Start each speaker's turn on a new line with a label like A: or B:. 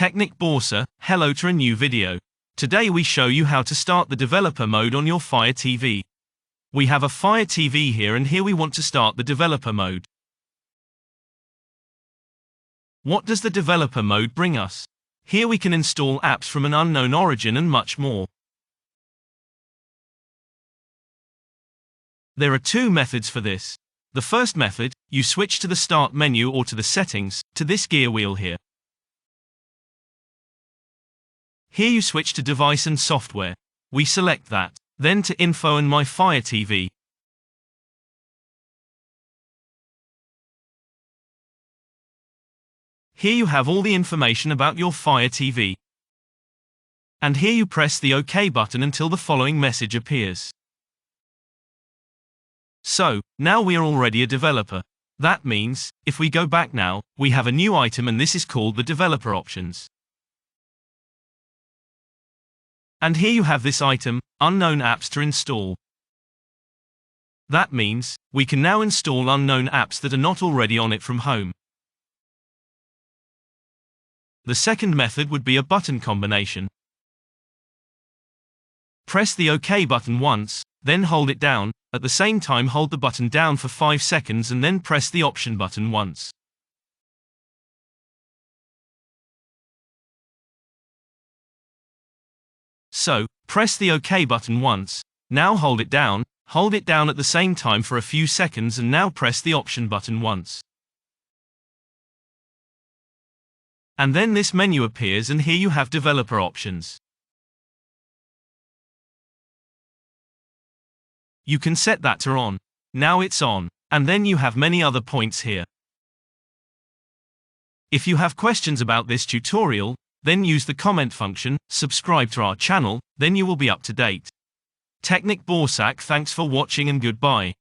A: Technic Borsa, hello to a new video. Today we show you how to start the developer mode on your Fire TV. We have a Fire TV here and here we want to start the developer mode. What does the developer mode bring us? Here we can install apps from an unknown origin and much more. There are two methods for this. The first method, you switch to the Start menu or to the Settings, to this gear wheel here. Here you switch to Device and Software. We select that. Then to Info and My Fire TV. Here you have all the information about your Fire TV. And here you press the OK button until the following message appears. So, now we are already a developer. That means, if we go back now, we have a new item and this is called the developer options. And here you have this item, unknown apps to install. That means, we can now install unknown apps that are not already on it from home. The second method would be a button combination. Press the OK button once, then hold it down, at the same time hold the button down for 5 seconds and then press the Option button once. So, press the OK button once, now hold it down at the same time for a few seconds and now press the Option button once. And then this menu appears and here you have developer options. You can set that to on. Now it's on. And then you have many other points here. If you have questions about this tutorial, then use the comment function, subscribe to our channel, then you will be up to date. Technic Borsa, thanks for watching and goodbye.